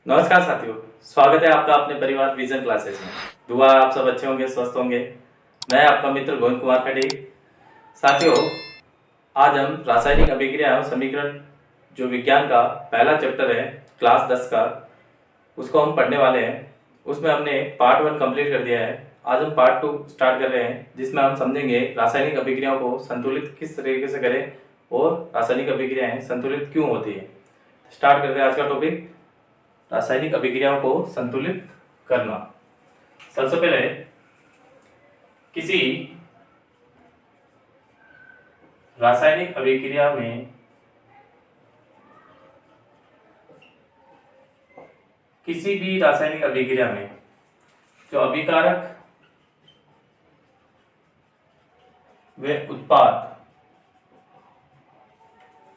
नमस्कार साथियों। स्वागत है आपका अपने परिवार विजन क्लासेस में। दुआ है आप सब अच्छे होंगे, स्वस्थ होंगे। मैं आपका मित्र गोविंद कुमार खड़ी। साथियों, आज हम रासायनिक अभिक्रिया एवं समीकरण जो विज्ञान का पहला चैप्टर है क्लास 10 का, उसको हम पढ़ने वाले हैं। उसमें हमने पार्ट 1 कंप्लीट कर दिया है। आज हम पार्ट 2 स्टार्ट कर रहे हैं, जिसमें हम समझेंगे रासायनिक अभिक्रियाओं को संतुलित किस तरीके से करें और रासायनिक अभिक्रियाएं संतुलित क्यों होती है। स्टार्ट करते हैं आज का टॉपिक, रासायनिक अभिक्रियाओं को संतुलित करना। सबसे पहले किसी रासायनिक अभिक्रिया में किसी भी रासायनिक अभिक्रिया में जो अभिकारक व उत्पाद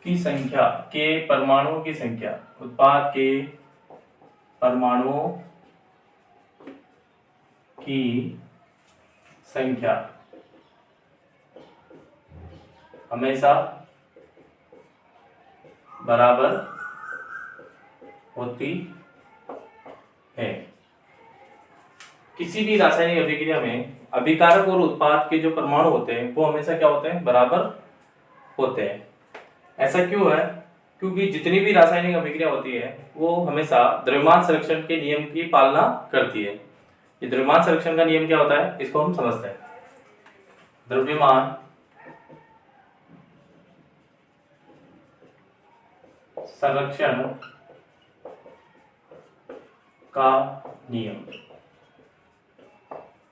की संख्या के परमाणुओं की संख्या, उत्पाद के परमाणुओं की संख्या हमेशा बराबर होती है। किसी भी रासायनिक अभिक्रिया में अभिकारक और उत्पाद के जो परमाणु होते हैं वो हमेशा क्या होते हैं, बराबर होते हैं। ऐसा क्यों है? क्योंकि जितनी भी रासायनिक अभिक्रिया होती है वो हमेशा द्रव्यमान संरक्षण के नियम की पालना करती है। ये द्रव्यमान संरक्षण का नियम क्या होता है, इसको हम समझते हैं। द्रव्यमान संरक्षण का नियम,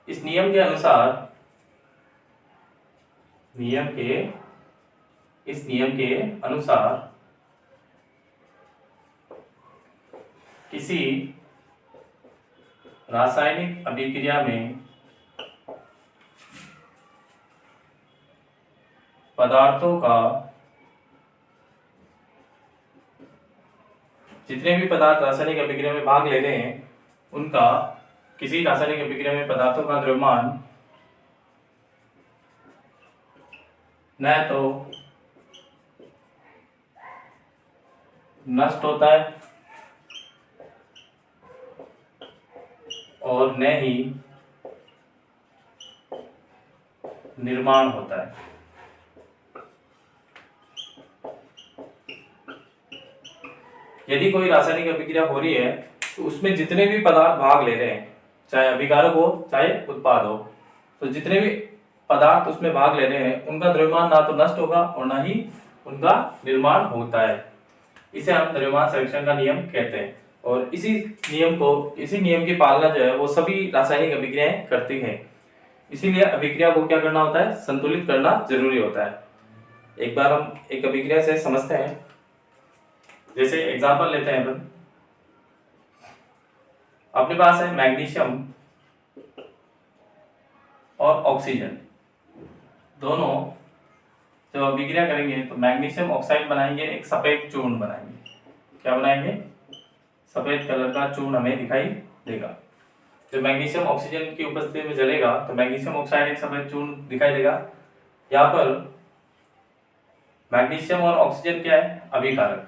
इस नियम के अनुसार इस नियम के अनुसार किसी रासायनिक अभिक्रिया में पदार्थों का, जितने भी पदार्थ रासायनिक अभिक्रिया में भाग ले रहे हैं उनका, किसी रासायनिक अभिक्रिया में पदार्थों का द्रव्यमान न तो नष्ट होता है और न ही निर्माण होता है। यदि कोई रासायनिक अभिक्रिया हो रही है तो उसमें जितने भी पदार्थ भाग ले रहे हैं, चाहे अभिकारक हो चाहे उत्पाद हो, तो जितने भी पदार्थ उसमें भाग ले रहे हैं उनका द्रव्यमान ना तो नष्ट होगा और ना ही उनका निर्माण होता है। इसे हम द्रव्यमान संरक्षण का नियम कहते हैं। और इसी नियम की पालना जो है वो सभी रासायनिक अभिक्रियाएं करती हैं। इसीलिए अभिक्रिया को क्या करना होता है, संतुलित करना जरूरी होता है। एक बार हम एक अभिक्रिया से समझते हैं। जैसे एग्जांपल लेते हैं अपन, अपने पास है मैग्नीशियम और ऑक्सीजन, दोनों जब अभिक्रिया करेंगे तो मैग्नीशियम ऑक्साइड बनाएंगे, एक सफेद चूर्ण बनाएंगे। क्या बनाएंगे? सफेद कलर का चूर्ण हमें दिखाई देगा। जब मैग्नीशियम ऑक्सीजन की उपस्थिति में जलेगा तो मैग्नीशियम ऑक्साइड एक सफेद चूर्ण दिखाई देगा। यहाँ पर मैग्नीशियम और ऑक्सीजन क्या है, अभिकारक,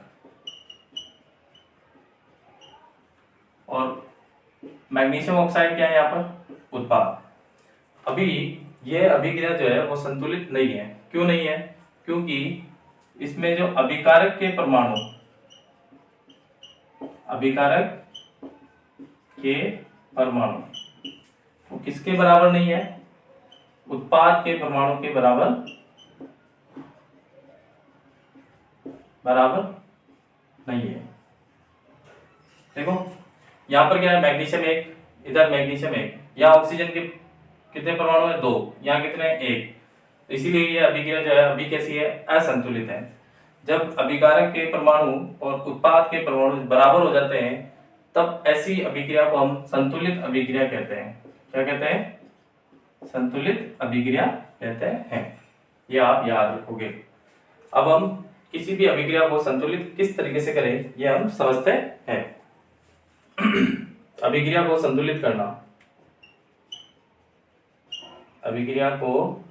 और मैग्नीशियम ऑक्साइड क्या है यहाँ पर, उत्पाद। अभी यह अभिक्रिया जो है वो संतुलित नहीं है। क्यों नहीं है? क्योंकि इसमें जो अभिकारक के परमाणु, वो किसके बराबर नहीं है, उत्पाद के परमाणु के बराबर नहीं है। देखो यहाँ पर क्या है, मैग्नीशियम एक, इधर मैग्नीशियम एक, यहाँ ऑक्सीजन के कितने परमाणु है, 2, यहाँ कितने, 1। तो इसीलिए ये अभिक्रिया जो है अभी कैसी है, असंतुलित है। जब अभिकारक के परमाणु और उत्पाद के परमाणु बराबर हो जाते हैं तब ऐसी अभिक्रिया को हम संतुलित अभिक्रिया कहते हैं। क्या कहते हैं? संतुलित अभिक्रिया कहते हैं। ये आप याद रखोगे। अब हम किसी भी अभिक्रिया को संतुलित किस तरीके से करें ये हम समझते हैं। अभिक्रिया को संतुलित करना, अभिक्रिया को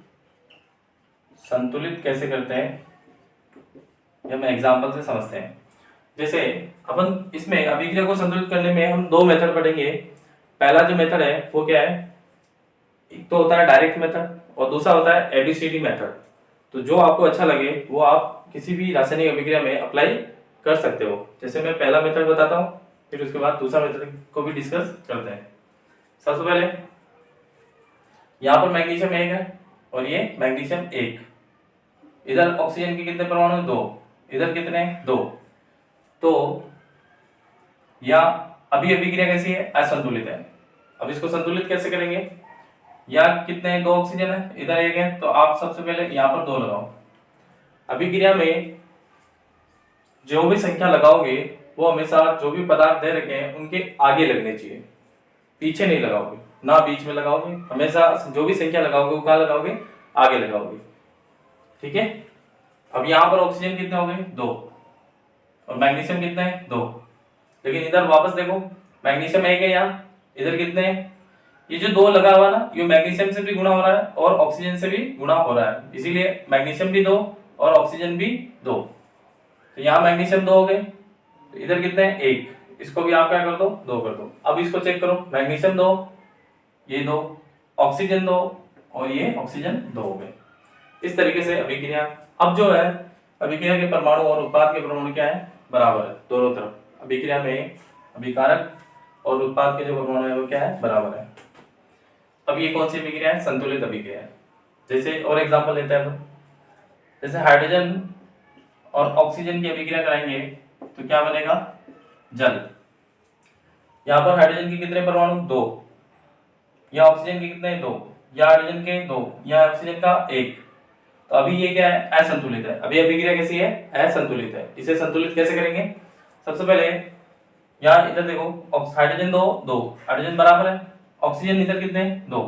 संतुलित कैसे करते हैं ये हम एग्जाम्पल से समझते हैं। जैसे अपन इसमें अभिक्रिया को संतुलित करने में हम दो मेथड पढ़ेंगे। पहला जो मेथड है वो क्या है, एक तो होता है डायरेक्ट मेथड और दूसरा होता है एबीसीडी मेथड। तो जो आपको अच्छा लगे वो आप किसी भी रासायनिक अभिक्रिया में अप्लाई कर सकते हो। जैसे मैं पहला मेथड बताता हूँ, फिर उसके बाद दूसरा मेथड को भी डिस्कस करते हैं। सबसे पहले यहाँ पर मैग्नीशियम 1 है और ये मैग्नीशियम 1, इधर ऑक्सीजन के कितने परमाणु, 2, इधर कितने, 2। तो यहाँ अभी अभिक्रिया कैसी है, असंतुलित है। अब इसको संतुलित कैसे करेंगे, यहाँ कितने हैं, 2 ऑक्सीजन है, इधर 1 है, तो आप सबसे पहले यहाँ पर 2 लगाओ। अभिक्रिया में जो भी संख्या लगाओगे वो हमेशा जो भी पदार्थ दे रखे हैं उनके आगे लगने चाहिए, पीछे नहीं लगाओगे, ना बीच में लगाओगे। हमेशा जो भी संख्या लगाओगे वो कहाँ लगाओगे, आगे लगाओगे। ठीक है। अब यहाँ पर ऑक्सीजन कितने हो गए, 2, और मैग्नीशियम कितने हैं, 2। लेकिन इधर वापस देखो, मैग्नीशियम 1 है, यहाँ इधर कितने हैं, ये जो 2 लगा हुआ ना, ये मैग्नीशियम से भी गुणा हो रहा है और ऑक्सीजन से भी गुणा हो रहा है, इसीलिए मैग्नीशियम भी 2 और ऑक्सीजन भी 2। तो यहाँ मैग्नीशियम 2 हो गए, तो इधर कितने हैं, 1, इसको भी आप क्या कर दो, 2 कर दो। अब इसको चेक करो, मैग्नीशियम 2, ये 2, ऑक्सीजन 2 और ये ऑक्सीजन 2 हो गए। इस तरीके से अभिक्रिया, अब जो है अभिक्रिया के परमाणु और उत्पाद के परमाणु क्या है, बराबर है दोनों तरफ। अभिक्रिया में अभिकारक और उत्पाद के जो परमाणु है वो क्या है, बराबर है। अब ये कौन सी अभिक्रिया है, संतुलित अभिक्रिया है। जैसे और एग्जांपल लेते हैं हम, जैसे हाइड्रोजन और ऑक्सीजन की अभिक्रिया कराएंगे तो क्या बनेगा, जल। यहाँ पर हाइड्रोजन के कितने परमाणु, 2, या ऑक्सीजन के कितने, 2, या हाइड्रोजन के 2, या ऑक्सीजन का 1। तो अभी ये क्या है, असंतुलित है। अभी अभिक्रिया कैसी है, असंतुलित है। इसे संतुलित कैसे करेंगे, सबसे पहले यहाँ इधर देखो, हाइड्रोजन 2, 2, हाइड्रोजन बराबर है, ऑक्सीजन इधर कितने, 2,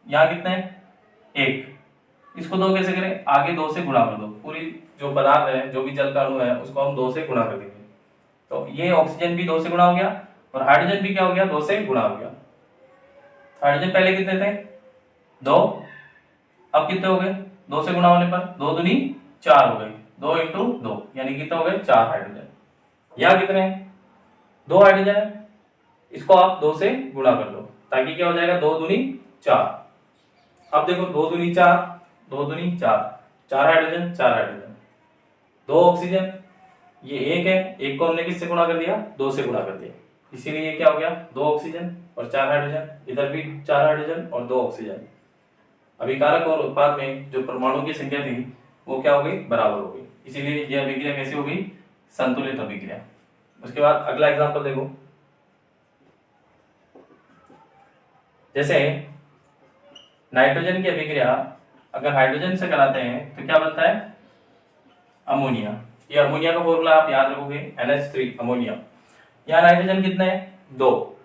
यहाँ कितने, 1। इसको 2 कैसे करें, आगे 2 से गुणा कर दो। पूरी जो पदार्थ है, जो भी जल का अणु है, उसको हम 2 से गुणा कर देंगे। तो ये ऑक्सीजन भी 2 से गुणा हो गया और हाइड्रोजन भी क्या हो गया, 2 से गुणा हो गया। हाइड्रोजन पहले कितने थे, 2, अब कितने हो गए, 2 से गुणा होने पर 2 दूनी 4 हो गए, 2 इंटू 2 यानी कितने हो गए, 4 हाइड्रोजन। यहाँ कितने हैं, 2 हाइड्रोजन है, इसको आप 2 से गुणा कर दो ताकि क्या हो जाएगा, 2 दूनी 4। अब देखो 2 दूनी 4, 2 दूनी 4, 4 हाइड्रोजन, 4 हाइड्रोजन, 2 ऑक्सीजन, ये 1 है, 1 को हमने किससे गुणा कर दिया, 2 से गुणा कर दिया, इसीलिए ये क्या हो गया, 2 ऑक्सीजन और 4 हाइड्रोजन, इधर भी 4 हाइड्रोजन और 2 ऑक्सीजन। अभिकारक और उत्पाद में जो परमाणु की संख्या थी वो क्या हो गई, बराबर हो गई, इसीलिए यह अभिक्रिया कैसी हो गई, संतुलित अभिक्रिया। उसके बाद अगला एग्जांपल देखो, जैसे नाइट्रोजन की अभिक्रिया अगर हाइड्रोजन से कराते हैं तो क्या बनता है, अमोनिया। ये अमोनिया का फॉर्मूला आप याद रखोगे, NH3 अमोनिया। यहाँ नाइट्रोजन कितने हैं, 2,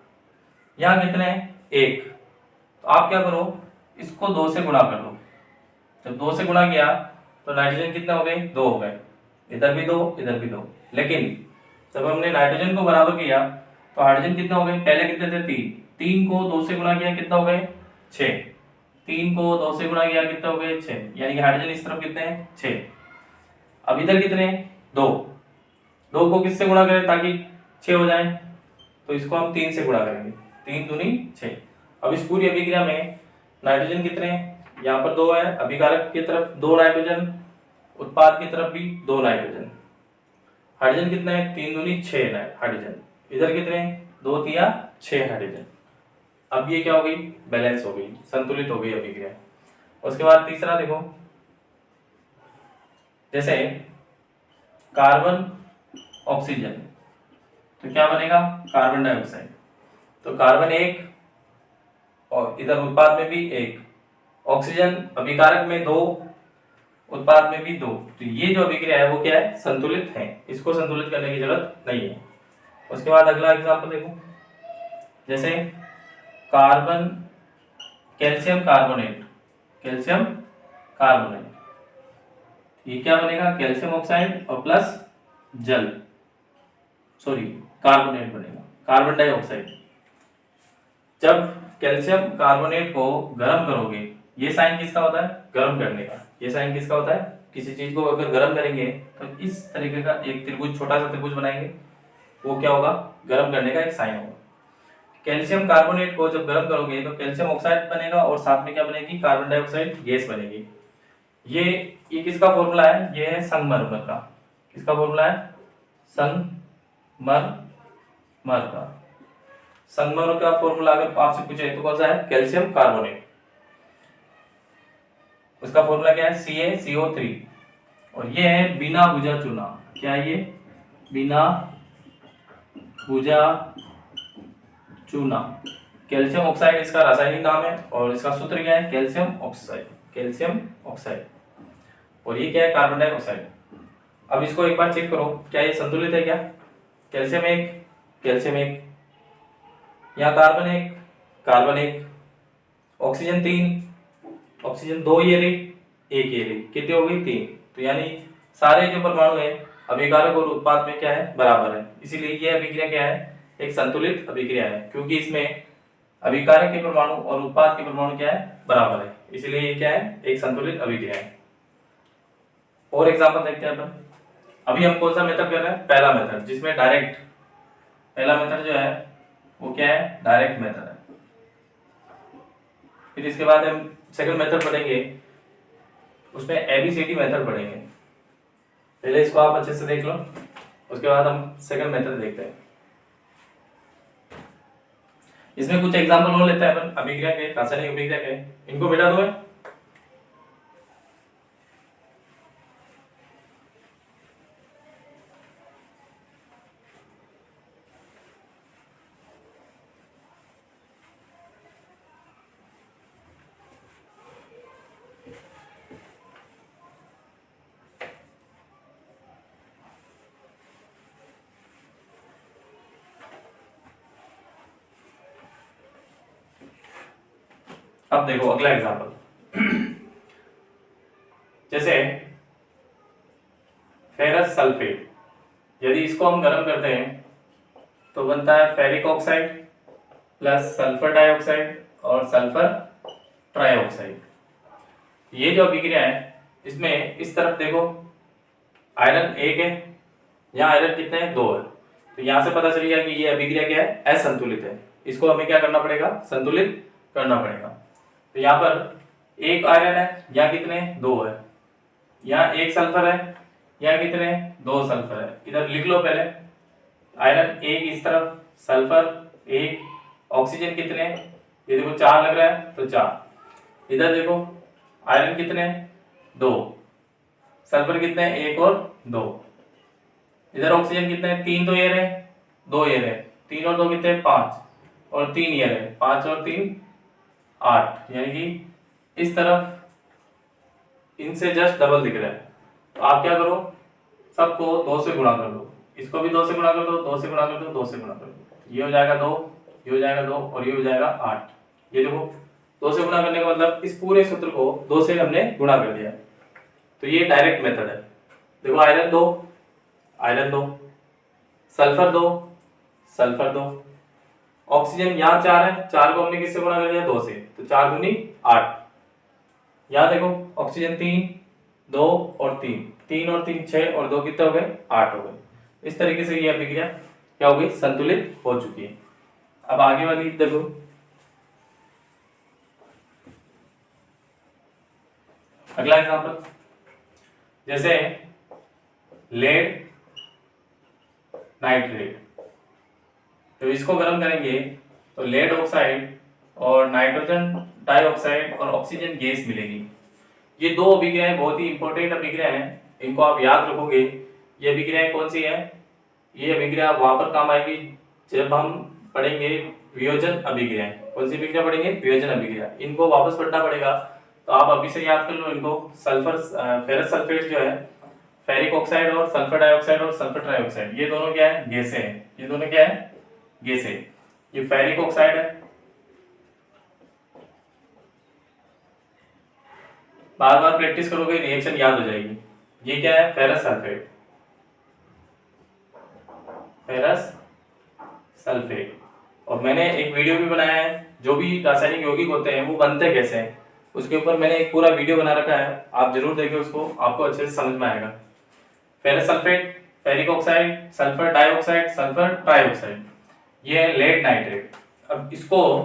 यहाँ कितने हैं, 1। तो आप क्या करो, इसको 2 से गुणा कर दो। जब 2 से गुणा किया तो नाइट्रोजन कितने हो गए, 2 हो गए, इधर भी 2, इधर भी 2। लेकिन जब हमने नाइट्रोजन को बराबर किया तो हाइड्रोजन कितने हो गए, पहले कितने थे, 3, 3 को 2 से गुणा किया कितना हो गए, 6, 3 को 2 से गुणा किया कितने हो गए, 6, यानी कि हाइड्रोजन इस तरफ कितने हैं, 6। अब इधर कितने, 2, 2 को किससे गुणा करें ताकि 6 हो जाए, तो इसको हम 3 से गुणा करेंगे, 3 दूनी 6। अब इस पूरी अभिक्रिया में नाइट्रोजन कितने हैं, यहाँ पर 2 है, अभिकारक की तरफ 2 नाइट्रोजन, उत्पाद की तरफ भी 2 नाइट्रोजन। हाइड्रोजन कितने हैं, 3 दूनी 6 हाइड्रोजन, इधर कितने हैं, 2 तिया 6 हाइड्रोजन। अब ये क्या हो गई, बैलेंस हो गई, संतुलित हो गई अभिक्रिया। उसके बाद तीसरा देखो, जैसे कार्बन ऑक्सीजन, तो क्या बनेगा, कार्बन डाइऑक्साइड। तो कार्बन 1 और इधर उत्पाद में भी 1, ऑक्सीजन अभिकारक में 2, उत्पाद में भी 2। तो ये जो अभिक्रिया है वो क्या है, संतुलित है, इसको संतुलित करने की जरूरत नहीं है। उसके बाद अगला एग्जांपल देखो, जैसे carbon calcium carbonate, calcium carbonate, ये क्या बनेगा, कैल्शियम ऑक्साइड और प्लस जल, सॉरी कार्बोनेट बनेगा, कार्बन डाइऑक्साइड। जब कैल्शियम कार्बोनेट को गर्म करोगे, ये साइन किसका होता है, गर्म करने का। ये साइन किसका होता है, किसी चीज को अगर गर्म करेंगे तो इस तरीके का एक त्रिभुज, छोटा सा त्रिभुज बनाएंगे, वो क्या होगा, गर्म करने का एक साइन होगा। कैल्शियम कार्बोनेट को जब गर्म करोगे तो कैल्शियम ऑक्साइड बनेगा और साथ में क्या बनेगी, कार्बन डाइऑक्साइड गैस बनेगी। ये किसका फॉर्मूला है, ये है संगमरमर का। किसका फॉर्मूला है, संगमरमर का। संगमरमर का फॉर्मूला अगर आपसे पूछे तो कौन सा है, कैल्शियम कार्बोनेट। उसका फॉर्मूला क्या है, CaCO3। और ये है बिना भुजा चूना। क्या है ये, बिना भुजा चूना। कैल्शियम ऑक्साइड इसका रासायनिक नाम है और इसका सूत्र क्या है, कैल्शियम ऑक्साइड, कैल्शियम ऑक्साइड। और ये क्या है, कार्बन डाइऑक्साइड। अब इसको एक बार चेक करो, क्या ये संतुलित है क्या, कैल्शियम एक, कैल्शियम एक, यहाँ कार्बन एक, कार्बन एक, ऑक्सीजन 3, ऑक्सीजन 2, ये रही, एक ये रही, कितनी हो गई, 3। तो यानी सारे जो परमाणु है अभिकारक और उत्पाद में क्या है, बराबर है। इसीलिए ये अभिक्रिया क्या है, एक संतुलित अभिक्रिया है, क्योंकि इसमें अभिकारक के परमाणु और उत्पाद के परमाणु क्या है, बराबर है। इसलिए ये क्या है, एक संतुलित अभिक्रिया है। और एग्जांपल देखते हैं अपन। अभी हम कौन सा मेथड कर रहे हैं, पहला मेथड, जिसमें डायरेक्ट, पहला मेथड जो है वो क्या है, डायरेक्ट मेथड है। फिर इसके बाद हम सेकंड मेथड पढ़ेंगे, उसमें ABCD मेथड पढ़ेंगे। पहले इसको आप अच्छे से देख लो, उसके बाद हम सेकंड मेथड देखते हैं। इसमें कुछ एग्जांपल और लेते हैं अपन अभिक्रिया के, रासायनिक अभिक्रिया के। इनको मिटा दो। अब देखो अगला एग्जांपल, जैसे फेरस सल्फेट, यदि इसको हम गर्म करते हैं तो बनता है ferric oxide plus sulphur dioxide और सल्फर ट्राइऑक्साइड। ये जो अभिक्रिया है इसमें इस तरफ देखो आयरन 1 है, यहाँ आयरन कितने हैं, 2 है। तो यहाँ से पता चल गया कि ये अभिक्रिया क्या है, असंतुलित है। इसको हमें क्या करना पड़ेगा, संतुलित करना पड़ेगा। तो यहाँ पर एक आयरन है, यहाँ कितने, 2 है। यहाँ एक सल्फर है, यहाँ कितने, 2 सल्फर है। इधर लिख लो पहले, आयरन 1 इस तरफ, सल्फर 1, ऑक्सीजन कितने, ये देखो 4 लग रहा है तो 4। इधर देखो आयरन कितने, 2, सल्फर कितने, 1 और 2। इधर ऑक्सीजन कितने, 3 तो ये रहे, 2 ये रहे, 3 और 2 कितने, 5, और 3 ये रहे, 5 और 3 8। यानी कि इस तरफ इनसे जस्ट डबल दिख रहा है। तो आप क्या करो, सबको 2 से गुणा कर दो, इसको भी 2 से गुणा कर दो, 2 से गुणा कर दो, 2 से गुणा कर दो। ये हो जाएगा 2, ये हो जाएगा 2 और ये हो जाएगा 8। ये देखो 2 से गुणा करने का मतलब इस पूरे सूत्र को 2 से हमने गुणा कर दिया। तो ये डायरेक्ट मेथड है। देखो iron 2, iron 2, sulphur 2, sulphur 2, oxygen यहाँ 4 है, 4 को हमने किससे गुणा कर दिया, 2 से, तो 4 दूनी 8। यहाँ देखो ऑक्सीजन 3, 2 और 3, 3 और 3 6 और 2 कितने हो गए, 8 हो गए। इस तरीके से ये अभिक्रिया क्या हो गई, संतुलित हो चुकी है। अब आगे वाली देखो, अगला एग्जांपल, जैसे लेड नाइट्रेट। तो इसको गर्म करेंगे तो लेड ऑक्साइड और नाइट्रोजन डाइऑक्साइड और ऑक्सीजन गैस मिलेगी। ये 2 अभिक्रियाएं बहुत ही इंपॉर्टेंट अभिक्रियाएं हैं, इनको आप याद रखोगे। ये अभिक्रियाएं कौन सी है, ये अभिक्रिया वहां पर काम आएगी जब हम पढ़ेंगे वियोजन अभिक्रियाएं। कौन सी अभिक्रिया पढ़ेंगे, वियोजन अभिक्रिया। इनको वापस पढ़ना पड़ेगा, तो आप अभी से याद कर लो इनको। सल्फर फेरस सल्फेट जो है, फेरिक ऑक्साइड और सल्फर डाइऑक्साइड और सल्फर ट्राइऑक्साइड, ये दोनों क्या है, गैसें हैं। ये दोनों क्या है, गैसें। ये फेरिक ऑक्साइड है, बार बार प्रैक्टिस करोगे रिएक्शन याद हो जाएगी। ये क्या है, फेरस सल्फेट, फेरस सल्फेट। और मैंने एक वीडियो भी बनाया है, जो भी रासायनिक यौगिक होते हैं वो बनते कैसे हैं, उसके ऊपर मैंने एक पूरा वीडियो बना रखा है, आप जरूर देखिए उसको, आपको अच्छे से समझ में आएगा। Ferrous sulphate ferric oxide, sulphur dioxide, sulphur trioxide, ये है लेड नाइट्रेट। अब इसको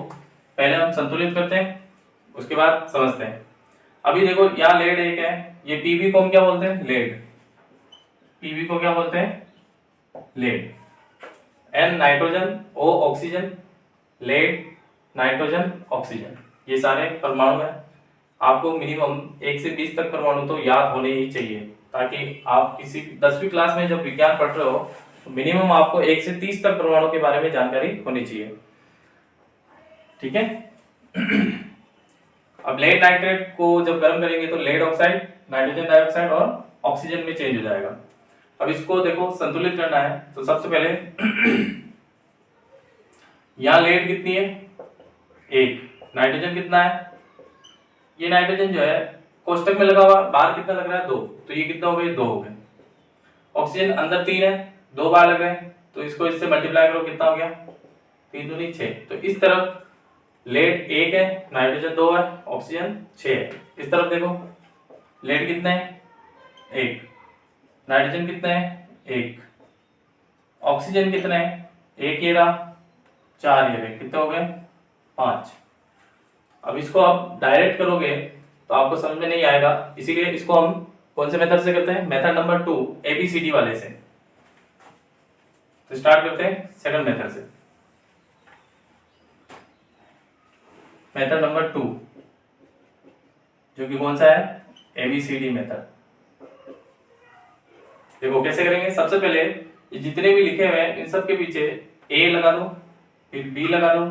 पहले हम संतुलित करते हैं, उसके बाद समझते हैं। अभी देखो यहाँ लेड एक है, ये पीबी को हम क्या बोलते हैं, लेड। पीबी को क्या बोलते हैं, लेड। एन नाइट्रोजन, ओ ऑक्सीजन, लेड, नाइट्रोजन, ऑक्सीजन, ये सारे परमाणु हैं। आपको मिनिमम 1 से 20 तक परमाणु तो याद होने ही चाहिए, ताकि आप किसी 10वीं क्लास में जब विज्ञान पढ़ रहे हो तो मिनिमम आपको 1 से 30 तक परमाणु के बारे में जानकारी होनी चाहिए। ठीक है। अब लेड नाइट्रेट को जब गर्म करेंगे तो लेड ऑक्साइड, नाइट्रोजन डाइऑक्साइड और ऑक्सीजन में चेंज हो जाएगा। अब इसको देखो संतुलित करना है, तो सबसे पहले यहाँ लेड कितनी है, 1, नाइट्रोजन कितना है, ये नाइट्रोजन जो है कोष्टक में लगा हुआ, बाहर कितना लग रहा है, 2, तो ये कितना हो गए, 2 हो गए। ऑक्सीजन अंदर 3 है, 2 बार लग रहे हैं, तो इसको इससे मल्टीप्लाई करो, कितना हो गया, 3 दूनी 6। तो इस तरफ लेड 1 है, नाइट्रोजन 2 है, ऑक्सीजन 6 है। इस तरफ देखो लेड कितना है, 1, नाइट्रोजन कितना है, 1, ऑक्सीजन कितना है, 1 ये रहा, 4 ये रहे, कितने हो गए, 5। अब इसको आप डायरेक्ट करोगे तो आपको समझ में नहीं आएगा, इसीलिए इसको हम कौन से मेथड से करते हैं, मेथड नंबर 2 ABCD वाले से। तो स्टार्ट करते हैं सेकंड मेथड से। मेथड नंबर 2 जो कि कौन सा है, ABCD मेथड। देखो कैसे करेंगे, सबसे पहले ये जितने भी लिखे हुए हैं इन सब के पीछे A लगा दो, फिर B लगा दो,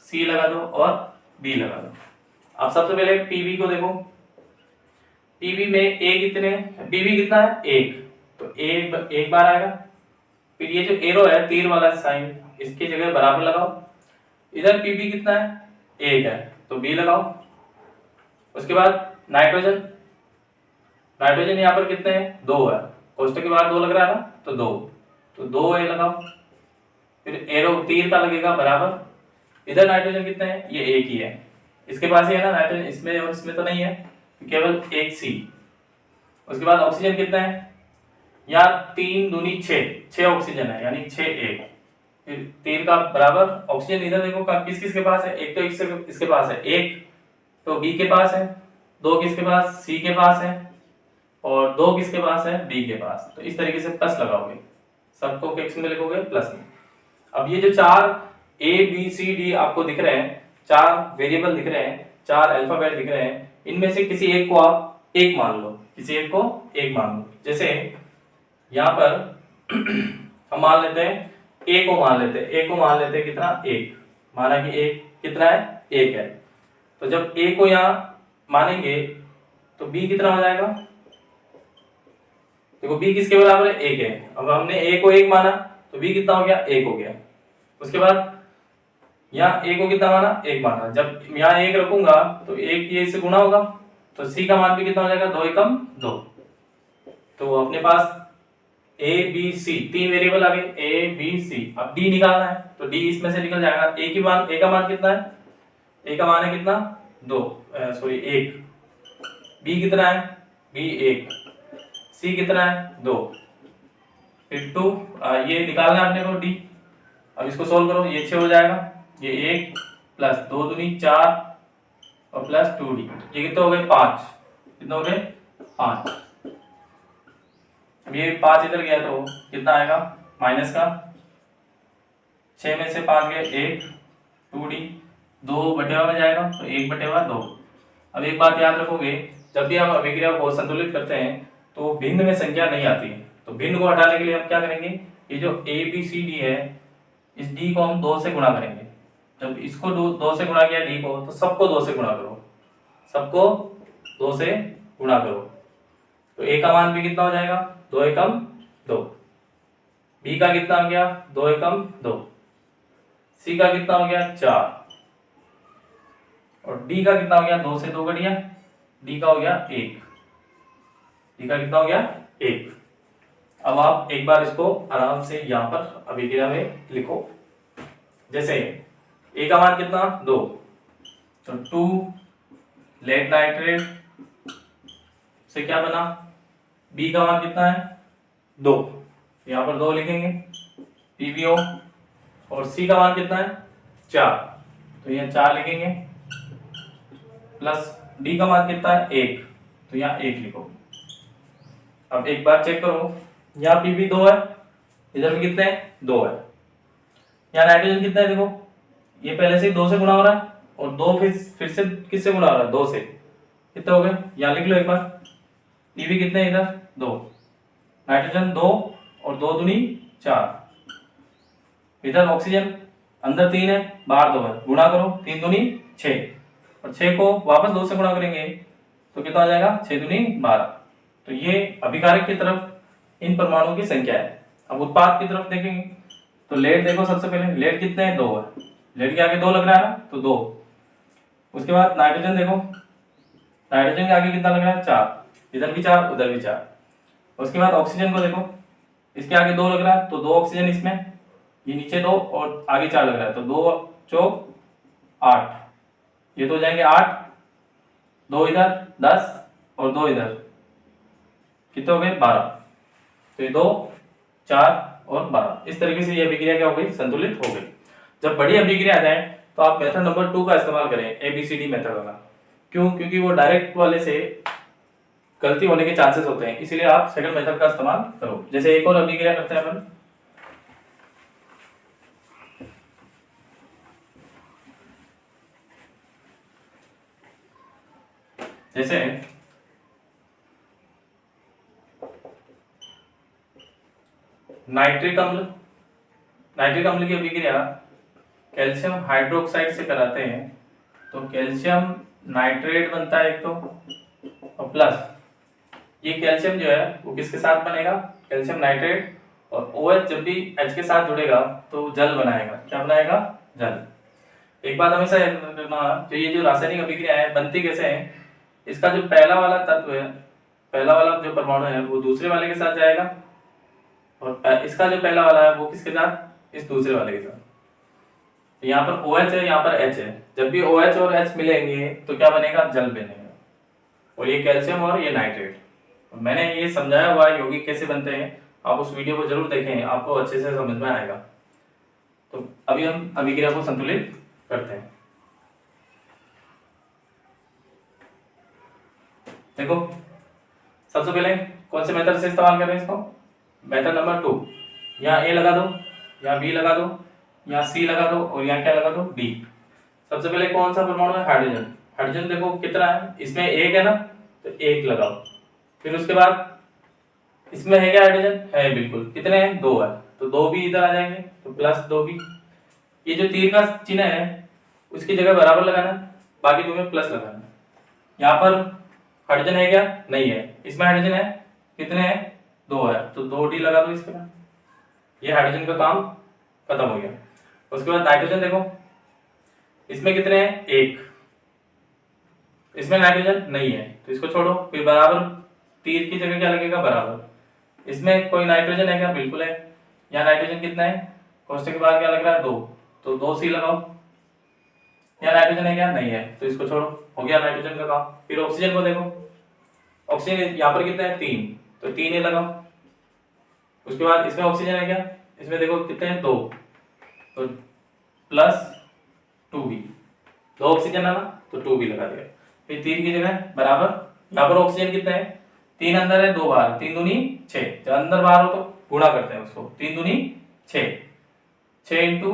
C लगा दो और B लगा दो। अब सबसे पहले PB को देखो, PB में A कितने, PB कितना है, 1, तो A एक बार आएगा। फिर ये जो एरो है तीर वाला साइन, इसकी जगह बराबर लगाओ। इधर PB कितना है, 1 है, तो B लगाओ। उसके बाद नाइट्रोजन, नाइट्रोजन यहाँ पर कितने हैं, 2 है, कोष्टक के बाहर 2 लग रहा है ना, तो 2, तो 2 A लगाओ। फिर एरो तीर का लगेगा बराबर। इधर नाइट्रोजन कितने हैं, ये 1 ही है, इसके पास ही है ना नाइट्रोजन, इसमें और इसमें तो नहीं है, केवल 1 C। उसके बाद ऑक्सीजन कितना है, यहाँ 3 दूनी 6 ऑक्सीजन है, यानी 6 A। फिर तीर का बराबर ऑक्सीजन इधर देखो किस किस के पास है, एक तो इसके पास है, 1 तो B के पास है, 2 किसके पास, C के पास है, और 2 किसके पास है, D के पास। तो इस तरीके से प्लस लगाओगे, सबको किस में लिखोगे, प्लस में। अब ये जो 4 A B C D आपको दिख रहे हैं, 4 वेरिएबल दिख रहे हैं, 4 अल्फाबेट दिख रहे हैं, इनमें से किसी एक को आप 1 मान लो, किसी एक को 1 मान लो। जैसे यहाँ पर हम मान लेते हैं A को मान लेते हैं, A को मान लेते हैं कितना, 1, माना कि A कितना है, 1 है। तो जब A को यहाँ मानेंगे तो B कितना हो जाएगा, देखो B किसके बराबर है, 1 है। अब हमने A को 1 माना तो B कितना हो गया, 1 हो गया। उसके बाद यहाँ A को कितना माना, 1 माना, जब यहाँ 1 रखूंगा तो 1 ये से गुणा होगा, तो C का मान भी कितना हो जाएगा, 2 एकम 2। तो अपने पास A B C 3 वेरिएबल आ गए, A B C। अब D निकालना है तो D इसमें से निकल जाएगा। A का मान कितना है, A का मान है कितना, 2 सॉरी 1। B कितना है, B 1, C कितना है, 2, फिर 2, ये निकालना है अपने को D। अब इसको सोल्व करो, ये 6 हो जाएगा, ये 1 प्लस 2 दूनी 4 और प्लस 2D, ये कितने हो गए, 5। कितने हो गए, 5। अब ये 5 इधर गया तो कितना आएगा, माइनस का 6 में से 5 गए, 1, 2D 2 बटेवा में जाएगा तो 1 बटेवा 2। अब एक बात याद रखोगे, जब भी हम अभिक्रिया को संतुलित करते हैं तो भिन्न में संख्या नहीं आती है, तो भिन्न को हटाने के लिए हम क्या करेंगे, ये जो A B C D है, इस D को हम 2 से गुणा करेंगे। जब इसको 2 से गुणा किया D को, तो सबको 2 से गुणा करो, सबको 2 से गुणा करो, तो A का मान भी कितना हो जाएगा, 2 एकम 2। B का कितना हो गया, 2 एकम 2। C का कितना हो गया, 4। और D का कितना हो गया, 2 से 2 घटिया, D का हो गया 1। D का कितना हो गया, 1। अब आप एक बार इसको आराम से यहाँ पर अभिक्रिया में लिखो। जैसे A का मान कितना, 2, तो 2 लेड नाइट्रेट से क्या बना, B का मान कितना है, 2, यहाँ पर 2 लिखेंगे PbO, और C का मान कितना है 4, तो यहाँ 4 लिखेंगे, प्लस D का मान कितना है 1, तो यहाँ 1 लिखो। अब एक बार चेक करो, यहाँ Pb 2 है, इधर भी कितने हैं 2 है। यहाँ नाइट्रोजन कितना है देखो, ये पहले से ही 2 से गुणा हो रहा है, और 2 फिर से किससे गुणा हो रहा है 2 से, कितने हो गए यहाँ लिख लो एक बार। Pb कितने हैं इधर 2, नाइट्रोजन 2 और 2 दूनी 4, इधर ऑक्सीजन अंदर 3 है बाहर 2 है, गुणा करो 3 दूनी 6, और 6 को वापस 2 से गुणा करेंगे तो कितना आ जाएगा 6 दूनी 12। तो ये अभिकारक की तरफ इन परमाणुओं की संख्या है। अब उत्पाद की तरफ देखेंगे तो लेड देखो, सबसे पहले लेड कितने हैं 2 है, लेड के आगे 2 लग रहा है ना, तो 2। उसके बाद नाइट्रोजन देखो, नाइट्रोजन के आगे कितना लग रहा है 4, इधर भी 4 उधर भी 4। उसके बाद ऑक्सीजन को देखो, इसके आगे 2 लग रहा है, तो 2 ऑक्सीजन इसमें, ये नीचे 2 और आगे 4 लग रहा है, तो 2 चौक 8, ये तो हो जाएंगे 8, 2 इधर 10 और 2 इधर, कितने हो गए 12। तो ये 2 4 और 12, इस तरीके से ये अभिक्रिया क्या हो गई संतुलित हो गई। जब बड़ी अभिक्रिया आ जाए तो आप मेथड नंबर 2 का इस्तेमाल करें, ABCD मेथड वाला। क्यों? क्योंकि वो डायरेक्ट वाले से गलती होने के चांसेस होते हैं, इसीलिए आप सेकंड मेथड का इस्तेमाल करो। जैसे एक और अभिक्रिया करते हैं अपन, जैसे नाइट्रिक अम्ल, नाइट्रिक अम्ल की अभिक्रिया कैल्शियम हाइड्रोक्साइड से कराते हैं, तो कैल्शियम नाइट्रेट बनता है एक तो, और प्लस ये कैल्शियम जो है वो किसके साथ बनेगा कैल्शियम नाइट्रेट, और OH जब भी H के साथ जुड़ेगा तो जल बनाएगा। क्या बनाएगा? जल। एक बात हमेशा याद रखना, जो ये जो रासायनिक अभिक्रिया है बनती कैसे है, इसका जो पहला वाला तत्व है, पहला वाला जो परमाणु है वो दूसरे वाले के साथ जाएगा, और इसका जो पहला वाला है वो किसके साथ, इस दूसरे वाले के साथ। यहाँ पर OH है, यहाँ पर H है, जब भी OH और H मिलेंगे तो क्या बनेगा? जल बनेगा। और ये कैल्शियम और ये नाइट्रेट, मैंने ये समझाया हुआ है यौगिक कैसे बनते हैं, आप उस वीडियो को जरूर देखें, आपको अच्छे से समझ में आएगा। तो अभी हम अभिक्रिया को संतुलित करते हैं। देखो सबसे पहले कौन से मेथड से इस्तेमाल कर रहे हैं इसको, मेथड नंबर 2। यहाँ A लगा दो, यहाँ B लगा दो, यहाँ C लगा दो, और यहाँ क्या लगा दो D। सबसे पहले कौन सा परमाणु है? हाइड्रोजन। हाइड्रोजन देखो कितना है, इसमें 1 है ना, तो 1 लगाओ। फिर उसके बाद इसमें है क्या हाइड्रोजन? है बिल्कुल। कितने हैं? 2 है, तो 2 भी इधर आ जाएंगे, तो प्लस 2 भी। ये जो तीर का चिन्ह है उसकी जगह बराबर लगाना, बाकी 2 में प्लस लगाना। यहाँ पर हाइड्रोजन है क्या? नहीं है। इसमें हाइड्रोजन है, कितने हैं? 2 है, तो 2D लगा दो इसके बाद। ये हाइड्रोजन का काम खत्म हो गया। उसके बाद नाइट्रोजन देखो, इसमें कितने हैं? 1। इसमें नाइट्रोजन नहीं है, तो इसको छोड़ो। फिर बराबर, तीर की जगह क्या लगेगा? बराबर। इसमें कोई नाइट्रोजन है क्या? बिल्कुल है। यहाँ नाइट्रोजन कितना है? कोष्टक के बाद क्या लग रहा है? 2, तो 2C लगाओ। यहाँ नाइट्रोजन है क्या? नहीं है, तो इसको छोड़ो। हो गया नाइट्रोजन का काम। फिर ऑक्सीजन को देखो, ऑक्सीजन यहाँ पर कितना है? 3, तो 3A लगाओ। उसके बाद इसमें ऑक्सीजन है क्या? इसमें देखो कितने हैं? 2, तो प्लस 2B। 2 ऑक्सीजन है ना, तो 2B लगा दिया। फिर 3 की जगह बराबर, यहाँ पर ऑक्सीजन कितने हैं? 3 अंदर है, 2 बाहर, 3 दूनी 6। जब अंदर बाहर हो तो गुणा करते हैं उसको, 3 दूनी 6, 6 इंटू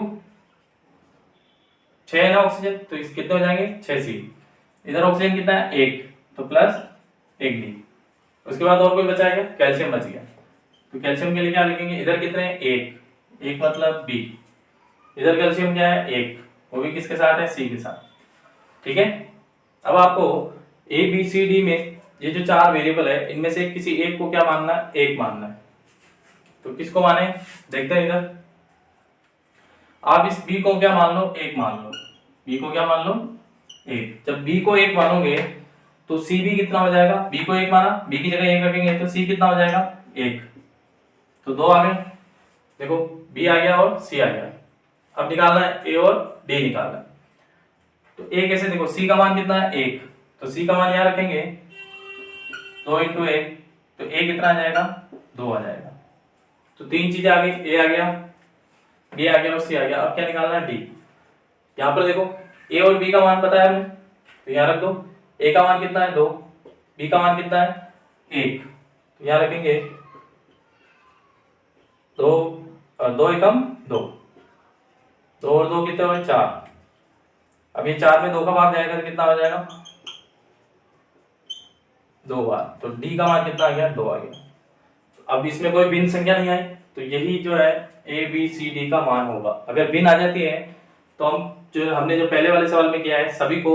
6 है ना ऑक्सीजन, तो इस कितने हो जाएंगे? 6C। इधर ऑक्सीजन कितना है? 1, तो प्लस 1D। उसके बाद और कोई बचा है क्या? कैल्शियम बच गया, तो कैल्शियम के लिए क्या लिखेंगे? इधर कितने हैं? 1 मतलब B। इधर कैल्शियम क्या है? 1, वो भी किसके साथ है? C के साथ। ठीक है। अब आपको ABCD में ये जो 4 वेरिएबल है, इनमें से किसी एक को क्या मानना है? 1 मानना है। तो किसको माने? देखते हैं इधर। आप इस B को क्या मान लो? 1 मान लो। B को क्या मान लो? 1। जब B को 1 मानोगे तो C भी कितना हो जाएगा? B को 1 माना, B की जगह 1 रखेंगे तो C कितना हो जाएगा? 1, तो 2 आ गए। देखो B आ गया और C आ गया। अब निकालना है A और D निकालना है। तो A कैसे? देखो C का मान कितना है? 1, तो C का मान यहाँ रखेंगे, 2 इंटू 1, तो A कितना आ जाएगा? 2 आ जाएगा। तो तीन चीजें आ गई, ए आ गया, बी आ गया और सी आ गया। अब क्या निकालना है, डी। यहाँ पर देखो ए और बी का मान पता है हमें, तो यहाँ रख दो। ए का मान कितना है 2, बी का मान कितना है 1, तो यहाँ रखेंगे 2 और 2 एकम 2, 2 और 2 कितने हुए 4। अब ये 4 में 2 का भाग जाएगा तो कितना हो जाएगा 2 बार, तो डी का मान कितना आ गया 2 आ गया। अब इसमें कोई भिन्न संख्या नहीं आई, तो यही जो है ए बी सी डी का मान होगा। अगर भिन्न आ जाती है तो हमने जो पहले वाले सवाल में किया है, सभी को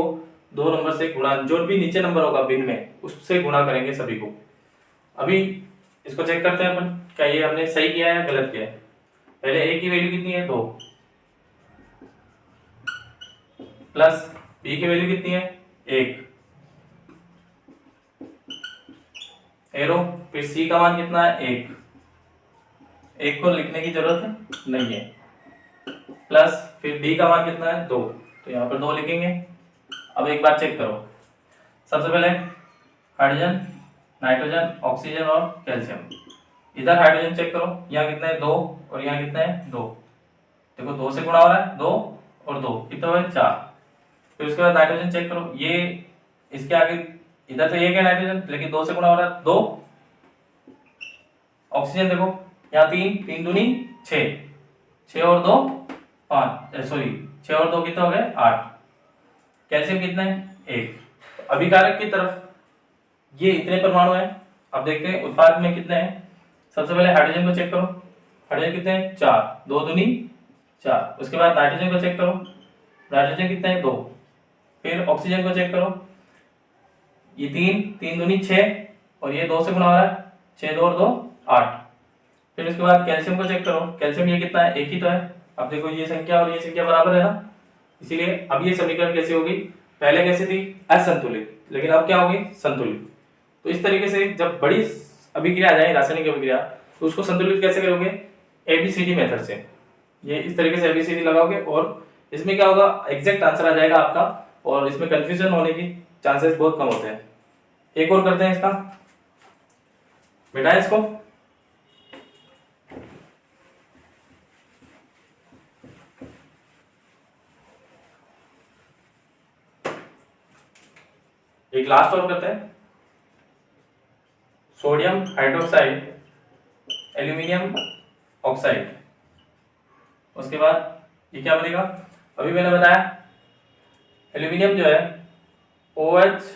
2 नंबर से गुणा, जो भी नीचे नंबर होगा भिन्न में उससे गुणा करेंगे सभी को। अभी इसको चेक करते हैं अपन, क्या ये हमने सही किया है या गलत किया है। पहले ए की वैल्यू कितनी है 2, प्लस बी की वैल्यू कितनी है 1, एरो, फिर सी का मान कितना है 1, 1 को लिखने की जरूरत नहीं है, प्लस फिर डी का मान कितना है 2, तो यहाँ पर 2 लिखेंगे। अब एक बार चेक करो, सबसे पहले हाइड्रोजन, नाइट्रोजन, ऑक्सीजन और कैल्शियम। इधर हाइड्रोजन चेक करो, यहाँ कितना है 2 और यहाँ कितना है 2, देखो 2 से गुणा हो रहा है 2 और 2 कितना हुआ 4। फिर उसके बाद नाइट्रोजन चेक करो, ये इसके आगे इधर तो 1 है नाइट्रोजन, लेकिन 2 से गुणा हो रहा है 2। ऑक्सीजन देखो यहाँ 3, 3 दूनी 6, 6 और 2 5, सॉरी 6 और 2 कितना हो गए 8। कैल्शियम कितना है 1। अभिकारक की तरफ ये इतने परमाणु हैं। अब देखते हैं उत्पाद में कितने हैं। सबसे पहले हाइड्रोजन को चेक करो, हाइड्रोजन कितने हैं 4, 2 दूनी 4। उसके बाद नाइट्रोजन को चेक करो, नाइट्रोजन कितने हैं 2। फिर ऑक्सीजन को चेक करो, ये 3, 3 दूनी 6 और ये 2 से गुणा हो रहा है 6, 2 और 2 8। फिर उसके बाद कैल्शियम को चेक करो, कैल्शियम ये कितना है 1 ही तो है। अब देखो ये संख्या और ये संख्या बराबर है ना, इसीलिए अब ये समीकरण कैसे होगी, पहले कैसे थी असंतुलित, लेकिन अब क्या होगी संतुलित। तो इस तरीके से जब बड़ी अभिक्रिया आ जाए, रासायनिक अभिक्रिया, तो उसको संतुलित कैसे करोगे, एबीसीडी मेथड से। ये इस तरीके से एबीसीडी लगाओगे और इसमें क्या होगा एग्जैक्ट आंसर आ जाएगा आपका, और इसमें कंफ्यूजन होने की चांसेस बहुत कम होते हैं। एक और करते हैं इसका, मिटाएं इसको। एक लास्ट और करते हैं, सोडियम हाइड्रोक्साइड, एल्यूमिनियम ऑक्साइड। उसके बाद ये क्या बनेगा, अभी मैंने बताया एल्यूमिनियम जो है OH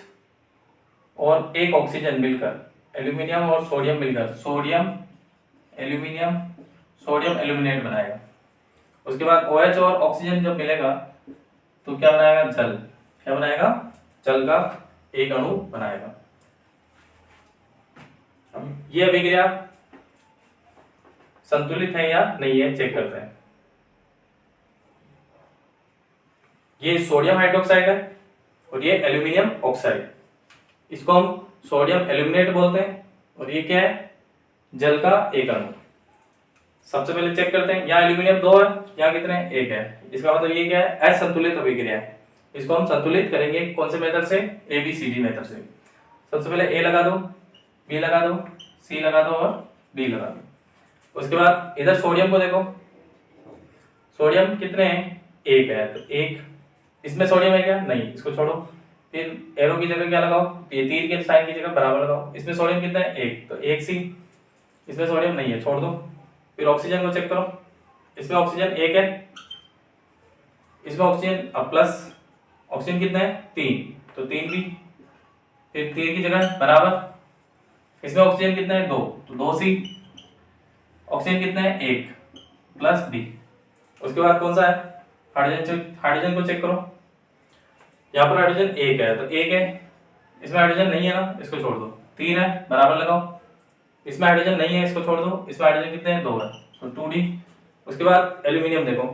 और एक ऑक्सीजन मिलकर, एल्यूमिनियम और सोडियम मिलकर सोडियम एल्यूमिनियम सोडियम एल्यूमिनेट बनाएगा। उसके बाद OH और ऑक्सीजन जब मिलेगा तो क्या बनाएगा, जल। क्या बनाएगा, जल का एक अणु बनाएगा। अब ये अभिक्रिया संतुलित है या नहीं है चेक करते हैं। ये सोडियम हाइड्रोक्साइड है और ये एल्यूमिनियम ऑक्साइड, इसको हम सोडियम एल्यूमिनेट बोलते हैं, और ये क्या है, जल का एक अणु। सबसे पहले चेक करते हैं, यहाँ एल्यूमिनियम 2 है, यहाँ कितने 1 है, इसका मतलब ये क्या है असंतुलित अभिक्रिया है। इसको हम संतुलित करेंगे कौन से मेथड से, एबीसीडी मेथड से। सबसे पहले ए लगा दो, बी लगा दो, सी लगा दो और डी लगा दो। उसके बाद इधर सोडियम को देखो, सोडियम कितने हैं 1 है, तो 1, इसमें सोडियम है क्या, नहीं, इसको छोड़ो। फिर एरो की जगह क्या लगाओ, ये तीर के साइन की जगह बराबर लगाओ। इसमें सोडियम कितना है 1, तो 1 सी, इसमें सोडियम नहीं है, छोड़ दो। फिर ऑक्सीजन को चेक करो, इसमें ऑक्सीजन 1 है, इसमें ऑक्सीजन अब प्लस ऑक्सीजन कितना है 3, तो 3 भी, फिर तीर की जगह बराबर। इसमें ऑक्सीजन कितना है 2, तो 2 सी, ऑक्सीजन कितना है 1 प्लस डी। उसके बाद कौन सा है हाइड्रोजन, हाइड्रोजन को चेक करो, यहाँ पर हाइड्रोजन 1 है, तो 1 है, इसमें हाइड्रोजन नहीं है ना, इसको छोड़ दो। 3 है, बराबर लगाओ। इसमें हाइड्रोजन नहीं है, इसको छोड़ दो। इसमें हाइड्रोजन कितने हैं 2 है, तो 2d। उसके बाद एल्यूमिनियम देखो,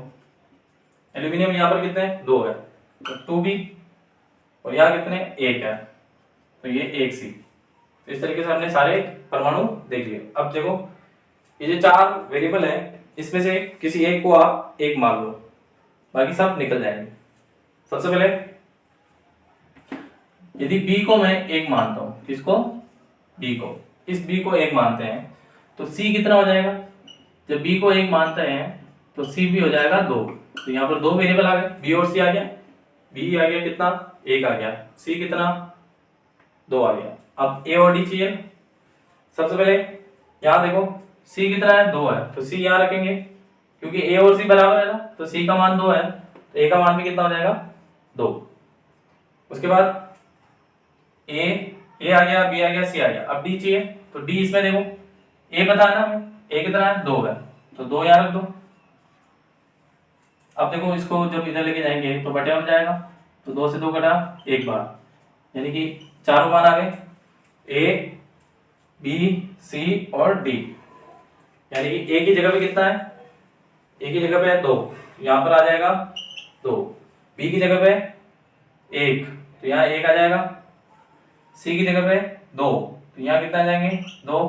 एल्यूमिनियम यहाँ पर कितने हैं 2 है, तो 2b, और यहाँ कितने 1 है, तो ये 1c। तो इस तरीके से हमने सारे परमाणु देख लिए। अब देखो ये जो 4 वेरिएबल है, इसमें से किसी एक को आप 1 मान लो, बाकी सब निकल जाएंगे। सबसे पहले यदि b को मैं 1 मानता हूं, किसको, b को, इस b को 1 मानते हैं, तो c कितना हो जाएगा, जब b को 1 मानते हैं तो c भी हो जाएगा 2। तो यहाँ पर 2 वेरिएबल आ गए, b और c आ गया। b आ गया कितना, 1 आ गया, c कितना, 2 आ गया। अब a और d चाहिए। सबसे पहले यहाँ देखो c कितना है, 2 है, तो c यहाँ रखेंगे क्योंकि a और c बराबर है ना, तो c का मान 2 है, तो a का मान भी कितना हो जाएगा, 2। उसके बाद a आ गया, b आ गया, c आ गया। अब d चाहिए, तो d इसमें देखो a पता है ना हमें, a कितना है, 2 है, तो 2 यहाँ रख दो। अब देखो इसको जब इधर लेके जाएंगे तो बटे में जाएगा, तो 2 से 2 कटा, 1 बार, यानी कि चारों मान आ गए, a b c और d। यानी कि a की जगह पे कितना है, a की जगह पे है 2, तो यहाँ पर आ जाएगा 2। b की जगह पे 1, तो यहाँ 1 आ जाएगा। c की जगह पे 2, तो यहाँ कितना आ जाएंगे, 2।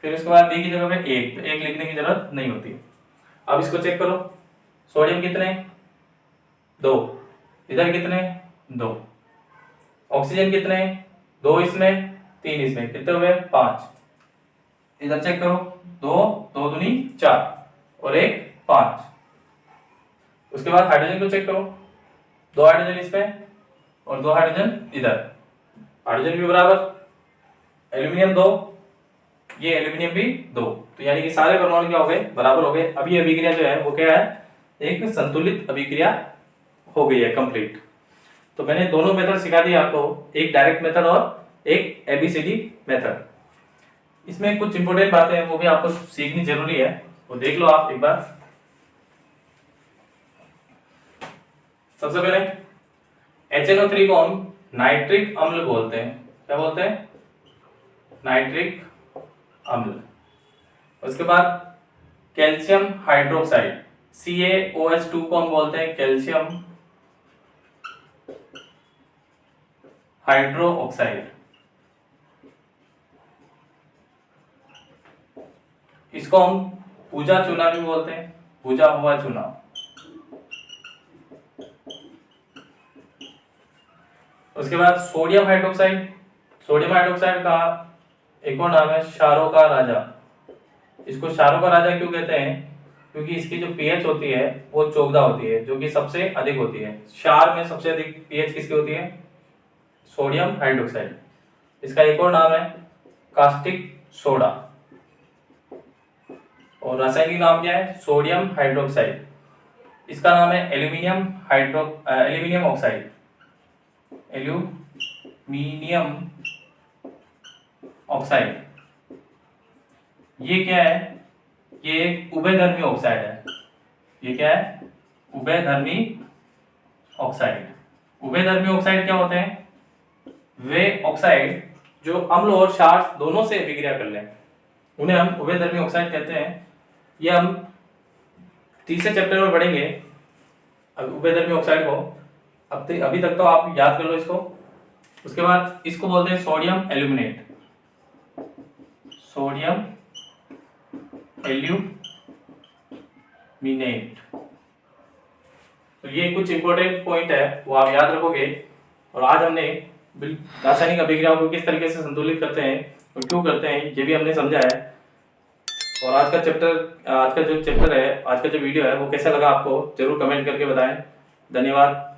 फिर उसके बाद d की जगह पे 1, तो 1 लिखने की जरूरत नहीं होती। अब इसको चेक करो, सोडियम कितने, 2, इधर कितने, 2। ऑक्सीजन कितने, 2 इसमें, 3 इसमें, कितने हुए, 5। इधर चेक करो, 2 2 दूनी 4 और 1 5। उसके बाद हाइड्रोजन को चेक करो, 2 हाइड्रोजन इसमें और 2 हाइड्रोजन इधर, हाइड्रोजन भी बराबर, एल्यूमिनियम 2, ये एल्यूमिनियम भी 2, तो यानी कि सारे परमाणु क्या हो गए, बराबर हो गए। अभी अभिक्रिया जो है वो क्या है, एक संतुलित अभिक्रिया हो गई है, कंप्लीट। तो मैंने दोनों मेथड सिखा दिए आपको, एक डायरेक्ट मेथड और एक एबीसीडी मेथड। इसमें कुछ इंपोर्टेंट बातें हैं वो भी आपको सीखनी जरूरी है, वो देख लो आप एक बार। सबसे पहले HNO3 को हम नाइट्रिक अम्ल बोलते हैं, क्या बोलते हैं, नाइट्रिक अम्ल। उसके बाद कैल्शियम हाइड्रोक्साइड CaOH2 को हम बोलते हैं कैल्शियम हाइड्रोक्साइड। इसको हम पूजा चूना भी बोलते हैं, पूजा हुआ चूना। उसके बाद सोडियम हाइड्रोक्साइड, सोडियम हाइड्रोक्साइड का एक और नाम है क्षारों का राजा। इसको क्षारों का राजा क्यों कहते हैं, क्योंकि इसकी जो पीएच होती है वो 14 होती है, जो कि सबसे अधिक होती है। क्षार में सबसे अधिक पीएच किसकी होती है, सोडियम हाइड्रोक्साइड। इसका एक और नाम है कास्टिक सोडा, और रासायनिक नाम क्या है, सोडियम हाइड्रोक्साइड। इसका नाम है एल्यूमिनियम ऑक्साइड, एल्यूमिनियम ऑक्साइड। ये क्या है, ये एक उभयधर्मी ऑक्साइड है। ये क्या है, उभयधर्मी ऑक्साइड। उभयधर्मी ऑक्साइड क्या होते हैं, वे ऑक्साइड जो अम्ल और क्षार दोनों से अभिक्रिया कर लें, उन्हें हम उभयधर्मी ऑक्साइड कहते हैं। ये हम तीसरे चैप्टर में पढ़ेंगे अब उभयधर्मी ऑक्साइड को। अभी तक तो आप याद कर लो इसको। उसके बाद इसको बोलते हैं सोडियम एल्यूमिनेट, सोडियम एल्यूमिनेट। तो ये कुछ इंपॉर्टेंट पॉइंट है, वो आप याद रखोगे। और आज हमने रासायनिक अभिक्रियाओं को किस तरीके से संतुलित करते हैं और क्यों करते हैं, ये भी हमने समझा है। और आज का जो चैप्टर है, आज का जो वीडियो है वो कैसा लगा आपको, जरूर कमेंट करके बताएं। धन्यवाद।